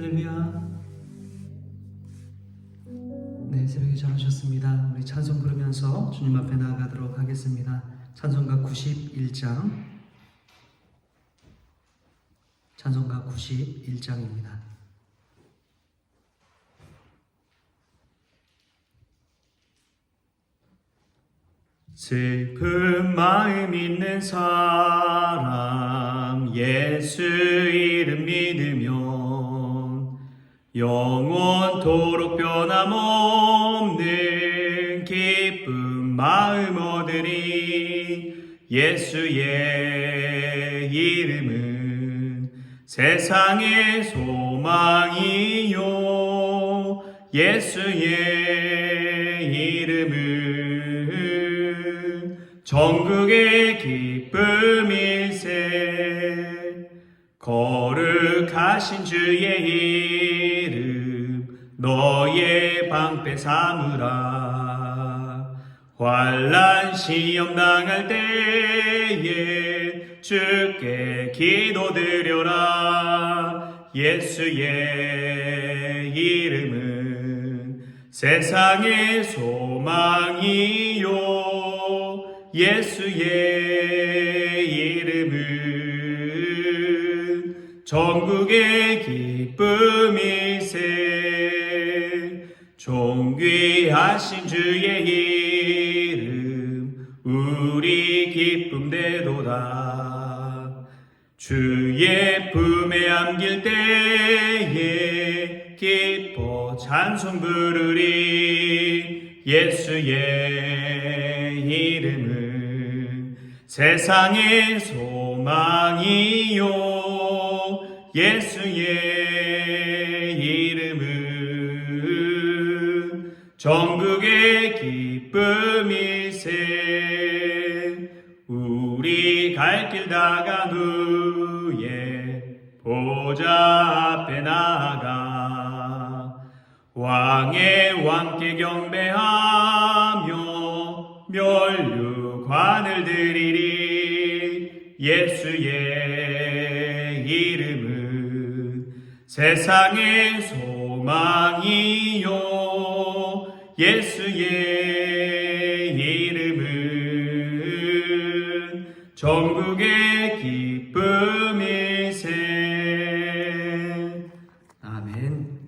할렐루야. 네, 새벽에 잘 오셨습니다. 우리 찬송 부르면서 주님 앞에 나아가도록 하겠습니다. 찬송가 91장. 찬송가 91장입니다. 슬픈 마음 있는 사람 예수 이름 믿으면 영원토록 변함없는 기쁜 마음 얻으리. 예수의 이름은 세상의 소망이요 예수의 이름은 전국의 기쁨일세. 거룩하신 주의 이름 너의 방패 삼으라. 환난 시험 당할 때에 주께 기도드려라. 예수의 이름은 세상의 소망이요 예수의 이름은 전국의 기쁨일세. 존귀하신 주의 이름 우리 기쁨되도다. 주의 품에 안길 때에 기뻐 찬송 부르리. 예수의 이름은 세상의 소망이요 예수의 이름은 전국의 기쁨일세. 우리 갈 길 다간 후에 보좌 앞에 나아가 왕의 왕께 경배하며 면류관을 드리리. 예수의 이름은 세상의 소망이요 예수의 이름은 전국의 기쁨일세. 아멘.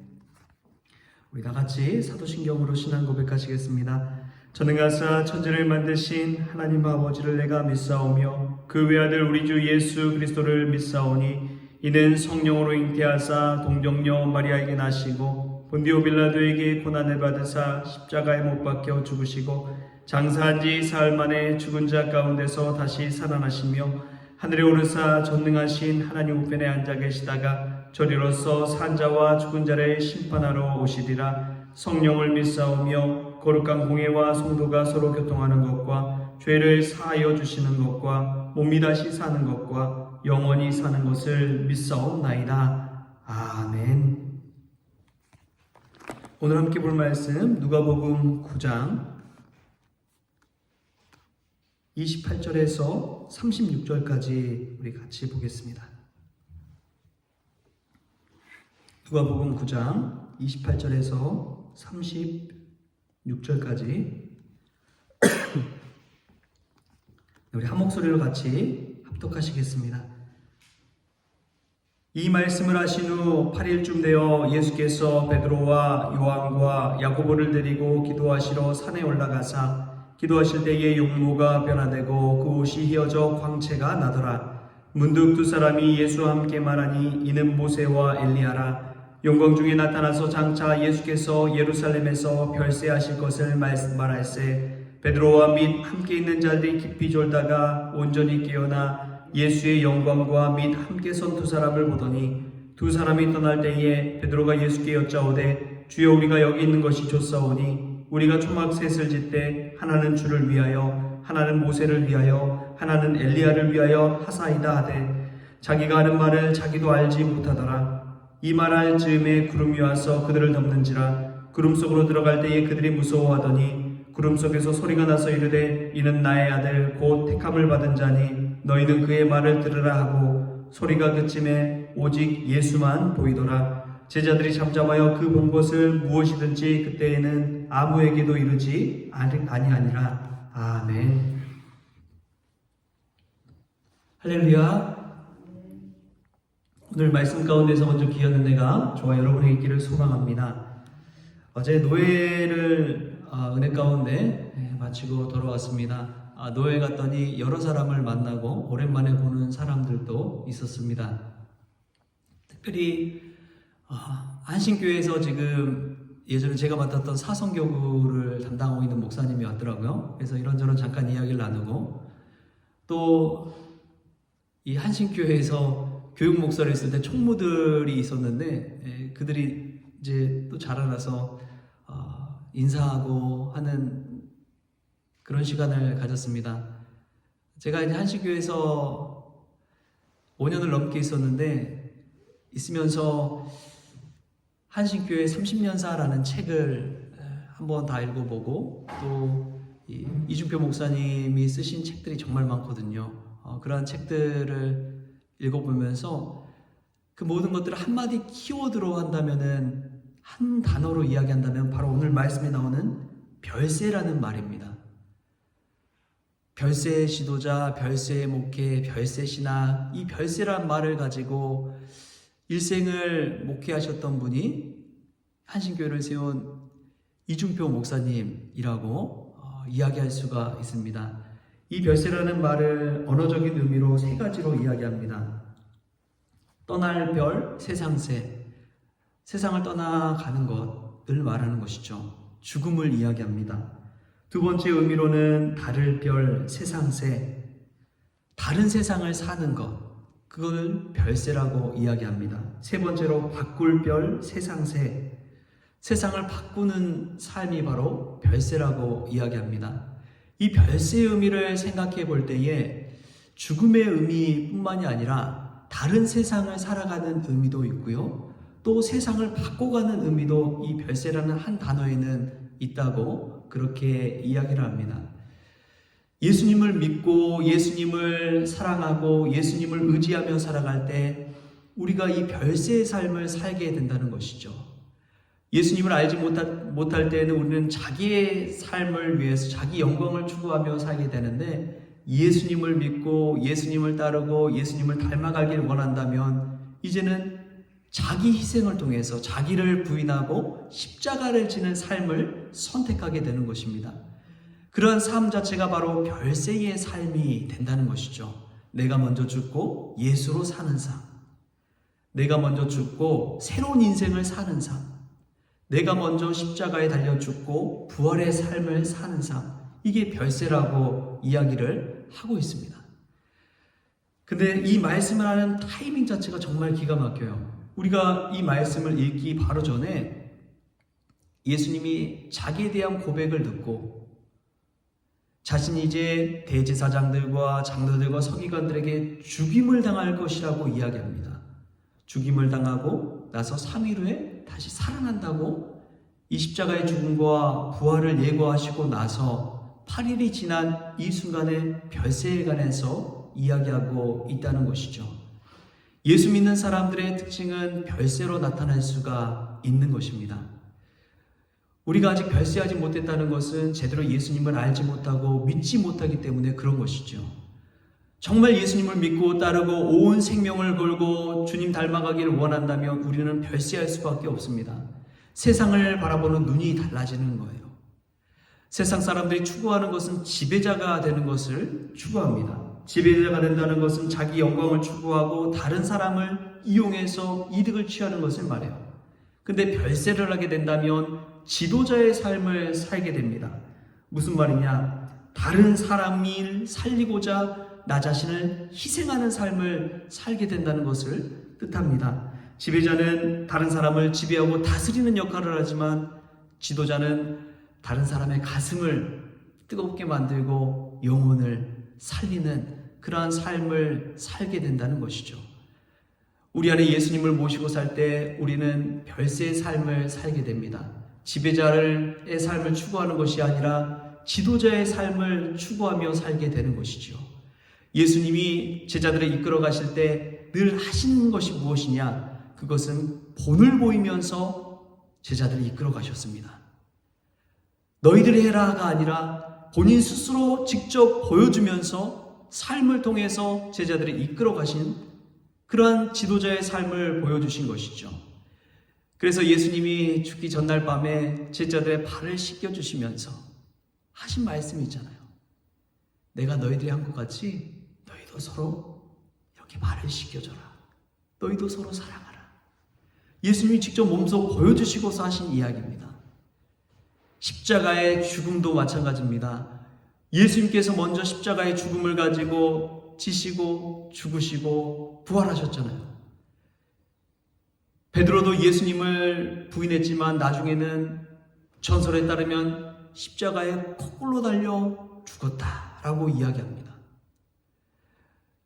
우리 다 같이 사도신경으로 신앙 고백하시겠습니다. 전능하사 천지를 만드신 하나님 아버지를 내가 믿사오며 그 외아들 우리 주 예수 그리스도를 믿사오니 이는 성령으로 잉태하사 동정녀 마리아에게 나시고 본디오 빌라도에게 고난을 받으사 십자가에 못 박혀 죽으시고 장사한 지 사흘 만에 죽은 자 가운데서 다시 살아나시며 하늘에 오르사 전능하신 하나님 우편에 앉아 계시다가 저리로서 산 자와 죽은 자를 심판하러 오시리라. 성령을 믿사오며 거룩한 공회와 성도가 서로 교통하는 것과 죄를 사하여 주시는 것과 몸이 다시 사는 것과 영원히 사는 것을 믿사옵나이다. 아멘. 오늘 함께 볼 말씀 누가복음 9장 28절에서 36절까지 우리 같이 보겠습니다. 누가복음 9장 28절에서 36절까지 우리 한 목소리로 같이 합독하시겠습니다. 이 말씀을 하신 후 8일쯤 되어 예수께서 베드로와 요한과 야고보를 데리고 기도하시러 산에 올라가사 기도하실 때에 용모가 변화되고 그 옷이 휘어져 광채가 나더라. 문득 두 사람이 예수와 함께 말하니 이는 모세와 엘리야라. 영광 중에 나타나서 장차 예수께서 예루살렘에서 별세하실 것을 말할세 베드로와 및 함께 있는 자들이 깊이 졸다가 온전히 깨어나 예수의 영광과 및 함께 선 두 사람을 보더니 두 사람이 떠날 때에 베드로가 예수께 여짜오되 주여 우리가 여기 있는 것이 좋사오니 우리가 초막 셋을 짓되 하나는 주를 위하여 하나는 모세를 위하여 하나는 엘리야를 위하여 하사이다 하되 자기가 하는 말을 자기도 알지 못하더라. 이 말할 즈음에 구름이 와서 그들을 덮는지라. 구름 속으로 들어갈 때에 그들이 무서워하더니 구름 속에서 소리가 나서 이르되 이는 나의 아들 곧 택함을 받은 자니 너희는 그의 말을 들으라 하고 소리가 그침에 오직 예수만 보이더라. 제자들이 잠잠하여 그 본 것을 무엇이든지 그때에는 아무에게도 이르지 아니하니라. 아멘. 할렐루야. 오늘 말씀 가운데서 먼저 귀한 은혜가 저와 여러분에게 있기를 소망합니다. 어제 노예를 은혜 가운데 마치고 돌아왔습니다. 노예 갔더니 여러 사람을 만나고 오랜만에 보는 사람들도 있었습니다. 특별히 한신교회에서 지금 예전에 제가 맡았던 사성교구를 담당하고 있는 목사님이 왔더라고요. 그래서 이런저런 잠깐 이야기를 나누고, 또 이 한신교회에서 교육 목사를 했을 때 총무들이 있었는데 그들이 이제 또 자라나서 인사하고 하는 그런 시간을 가졌습니다. 제가 이제 한신교회에서 5년을 넘게 있었는데, 있으면서 한신교회 30년사라는 책을 한번 다 읽어보고, 또 이중표 목사님이 쓰신 책들이 정말 많거든요. 그러한 책들을 읽어보면서 그 모든 것들을 한마디 키워드로 한다면은, 한 단어로 이야기한다면 바로 오늘 말씀에 나오는 별세라는 말입니다. 별세의 지도자, 별세의 목회, 별세 신학, 이 별세란 말을 가지고 일생을 목회하셨던 분이 한신교회를 세운 이중표 목사님이라고 이야기할 수가 있습니다. 이 별세라는 말을 언어적인 의미로 세 가지로 이야기합니다. 떠날 별, 세상새, 세상을 떠나가는 것을 말하는 것이죠. 죽음을 이야기합니다. 두 번째 의미로는 다를 별, 세상새, 다른 세상을 사는 것, 그걸 별세라고 이야기합니다. 세 번째로 바꿀 별, 세상새, 세상을 바꾸는 삶이 바로 별세라고 이야기합니다. 이 별세의 의미를 생각해 볼 때에 죽음의 의미뿐만이 아니라 다른 세상을 살아가는 의미도 있고요, 또 세상을 바꿔가는 의미도 이 별세라는 한 단어에는 있다고 그렇게 이야기를 합니다. 예수님을 믿고 예수님을 사랑하고 예수님을 의지하며 살아갈 때 우리가 이 별세의 삶을 살게 된다는 것이죠. 예수님을 알지 못할 때는 우리는 자기의 삶을 위해서 자기 영광을 추구하며 살게 되는데, 예수님을 믿고 예수님을 따르고 예수님을 닮아가길 원한다면 이제는 자기 희생을 통해서 자기를 부인하고 십자가를 지는 삶을 선택하게 되는 것입니다. 그러한 삶 자체가 바로 별세의 삶이 된다는 것이죠. 내가 먼저 죽고 예수로 사는 삶, 내가 먼저 죽고 새로운 인생을 사는 삶, 내가 먼저 십자가에 달려 죽고 부활의 삶을 사는 삶, 이게 별세라고 이야기를 하고 있습니다. 근데 이 말씀을 하는 타이밍 자체가 정말 기가 막혀요. 우리가 이 말씀을 읽기 바로 전에 예수님이 자기에 대한 고백을 듣고 자신이 이제 대제사장들과 장로들과 서기관들에게 죽임을 당할 것이라고 이야기합니다. 죽임을 당하고 나서 3일 후에 다시 살아난다고 이 십자가의 죽음과 부활을 예고하시고 나서 8일이 지난 이 순간에 별세에 관해서 이야기하고 있다는 것이죠. 예수 믿는 사람들의 특징은 별세로 나타날 수가 있는 것입니다. 우리가 아직 별세하지 못했다는 것은 제대로 예수님을 알지 못하고 믿지 못하기 때문에 그런 것이죠. 정말 예수님을 믿고 따르고 온 생명을 걸고 주님 닮아가기를 원한다면 우리는 별세할 수밖에 없습니다. 세상을 바라보는 눈이 달라지는 거예요. 세상 사람들이 추구하는 것은 지배자가 되는 것을 추구합니다. 지배자가 된다는 것은 자기 영광을 추구하고 다른 사람을 이용해서 이득을 취하는 것을 말해요. 근데 별세를 하게 된다면 지도자의 삶을 살게 됩니다. 무슨 말이냐? 다른 사람을 살리고자 나 자신을 희생하는 삶을 살게 된다는 것을 뜻합니다. 지배자는 다른 사람을 지배하고 다스리는 역할을 하지만 지도자는 다른 사람의 가슴을 뜨겁게 만들고 영혼을 살리는 그러한 삶을 살게 된다는 것이죠. 우리 안에 예수님을 모시고 살 때 우리는 별세의 삶을 살게 됩니다. 지배자의 삶을 추구하는 것이 아니라 지도자의 삶을 추구하며 살게 되는 것이죠. 예수님이 제자들을 이끌어 가실 때 늘 하시는 것이 무엇이냐? 그것은 본을 보이면서 제자들을 이끌어 가셨습니다. 너희들이 해라가 아니라 본인 스스로 직접 보여주면서 삶을 통해서 제자들을 이끌어 가신 그러한 지도자의 삶을 보여주신 것이죠. 그래서 예수님이 죽기 전날 밤에 제자들의 발을 씻겨주시면서 하신 말씀이 있잖아요. 내가 너희들이 한 것 같이 너희도 서로 이렇게 발을 씻겨줘라. 너희도 서로 사랑하라. 예수님이 직접 몸소 보여주시고서 하신 이야기입니다. 십자가의 죽음도 마찬가지입니다. 예수님께서 먼저 십자가의 죽음을 가지고 지시고 죽으시고 부활하셨잖아요. 베드로도 예수님을 부인했지만 나중에는 전설에 따르면 십자가에 거꾸로 달려 죽었다라고 이야기합니다.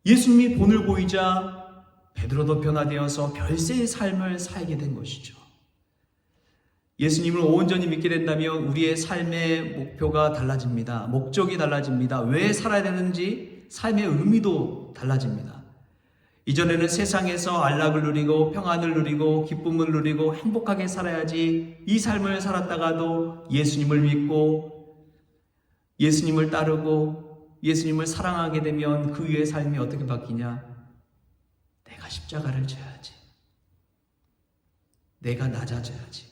예수님이 본을 보이자 베드로도 변화되어서 별세의 삶을 살게 된 것이죠. 예수님을 온전히 믿게 된다면 우리의 삶의 목표가 달라집니다. 목적이 달라집니다. 왜 살아야 되는지 삶의 의미도 달라집니다. 이전에는 세상에서 안락을 누리고 평안을 누리고 기쁨을 누리고 행복하게 살아야지 이 삶을 살았다가도 예수님을 믿고 예수님을 따르고 예수님을 사랑하게 되면 그 위의 삶이 어떻게 바뀌냐? 내가 십자가를 져야지. 내가 낮아져야지.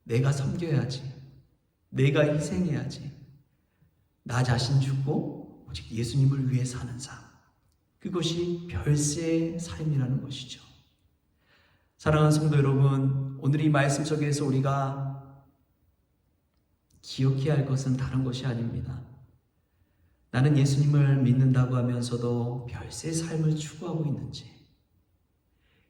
내가 섬겨야지. 내가 희생해야지. 나 자신 죽고 오직 예수님을 위해 사는 삶. 그것이 별세의 삶이라는 것이죠. 사랑하는 성도 여러분, 오늘 이 말씀 속에서 우리가 기억해야 할 것은 다른 것이 아닙니다. 나는 예수님을 믿는다고 하면서도 별세의 삶을 추구하고 있는지,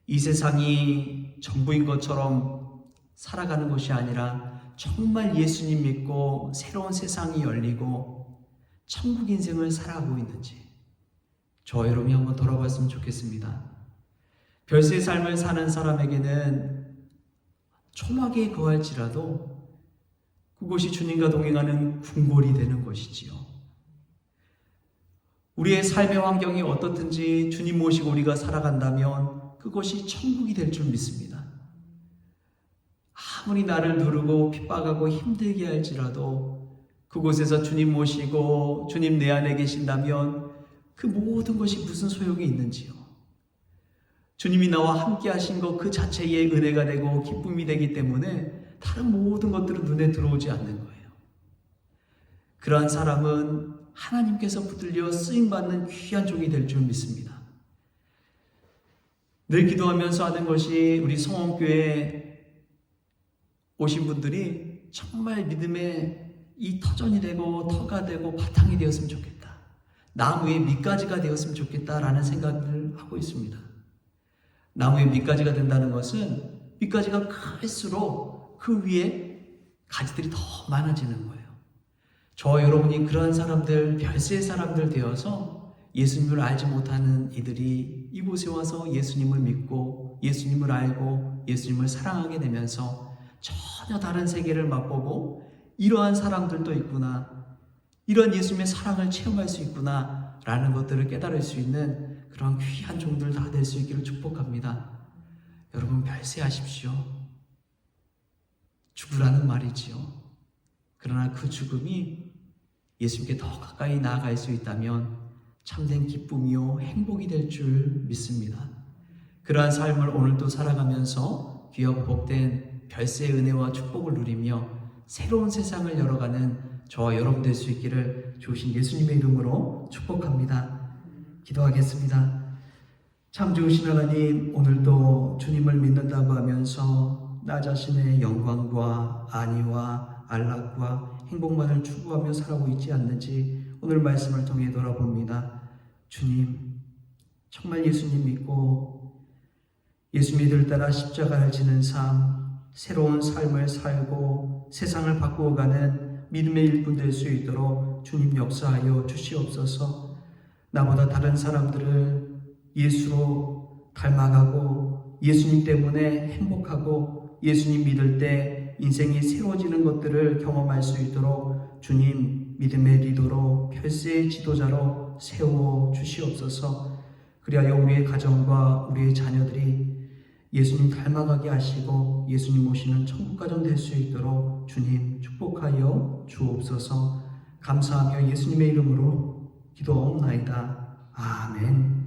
이 세상이 전부인 것처럼 살아가는 것이 아니라 정말 예수님 믿고 새로운 세상이 열리고 천국 인생을 살아가고 있는지 저 여러분이 한번 돌아봤으면 좋겠습니다. 별세의 삶을 사는 사람에게는 초막에 거할지라도 그곳이 주님과 동행하는 궁궐이 되는 것이지요. 우리의 삶의 환경이 어떻든지 주님 모시고 우리가 살아간다면 그것이 천국이 될 줄 믿습니다. 아무리 나를 누르고 핍박하고 힘들게 할지라도 그곳에서 주님 모시고 주님 내 안에 계신다면 그 모든 것이 무슨 소용이 있는지요. 주님이 나와 함께 하신 것 그 자체의 은혜가 되고 기쁨이 되기 때문에 다른 모든 것들은 눈에 들어오지 않는 거예요. 그러한 사람은 하나님께서 붙들려 쓰임받는 귀한 종이 될 줄 믿습니다. 늘 기도하면서 하는 것이 우리 성원교회에 오신 분들이 정말 믿음의 이 터전이 되고 터가 되고 바탕이 되었으면 좋겠다. 나무의 밑가지가 되었으면 좋겠다라는 생각을 하고 있습니다. 나무의 밑가지가 된다는 것은 밑가지가 클수록 그 위에 가지들이 더 많아지는 거예요. 저 여러분이 그러한 사람들, 별세의 사람들 되어서 예수님을 알지 못하는 이들이 이곳에 와서 예수님을 믿고 예수님을 알고 예수님을 사랑하게 되면서 전혀 다른 세계를 맛보고 이러한 사람들도 있구나, 이런 예수님의 사랑을 체험할 수 있구나 라는 것들을 깨달을 수 있는 그런 귀한 종들 다 될 수 있기를 축복합니다. 여러분 별세하십시오. 죽으라는 말이지요. 그러나 그 죽음이 예수님께 더 가까이 나아갈 수 있다면 참된 기쁨이요 행복이 될 줄 믿습니다. 그러한 삶을 오늘도 살아가면서 귀하고 복된 별세의 은혜와 축복을 누리며 새로운 세상을 열어가는 저와 여러분 될 수 있기를 주신 예수님의 이름으로 축복합니다. 기도하겠습니다. 참 좋으신 하나님, 오늘도 주님을 믿는다고 하면서 나 자신의 영광과 안위와 안락과 행복만을 추구하며 살아오고 있지 않는지 오늘 말씀을 통해 돌아봅니다. 주님, 정말 예수님 믿고 예수 믿을 따라 십자가를 지는 삶, 새로운 삶을 살고 세상을 바꾸어가는 믿음의 일꾼 될 수 있도록 주님 역사하여 주시옵소서. 나보다 다른 사람들을 예수로 닮아가고 예수님 때문에 행복하고 예수님 믿을 때 인생이 새로워지는 것들을 경험할 수 있도록 주님 믿음의 리더로 별세의 지도자로 세워 주시옵소서. 그리하여 우리의 가정과 우리의 자녀들이 예수님 닮아가게 하시고 예수님 모시는 천국 가정 될 수 있도록 주님 축복하여 주옵소서. 감사하며 예수님의 이름으로 기도하옵나이다. 아멘.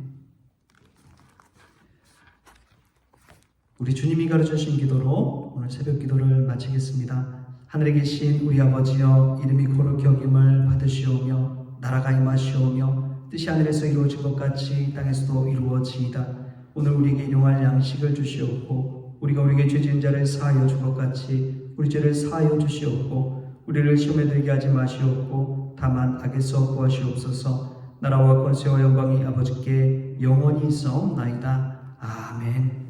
우리 주님이 가르쳐주신 기도로 오늘 새벽 기도를 마치겠습니다. 하늘에 계신 우리 아버지여, 이름이 거룩히 여김을 받으시오며 나라가 임하시오며 뜻이 하늘에서 이루어진 것 같이 땅에서도 이루어지이다. 오늘 우리에게 일용할 양식을 주시옵고 우리가 우리에게 죄 지은 자를 사하여 준 것 같이 우리 죄를 사하여 주시옵고 우리를 시험에 들게 하지 마시옵고 다만 악에서 구하시옵소서. 나라와 권세와 영광이 아버지께 영원히 있사옵나이다. 아멘.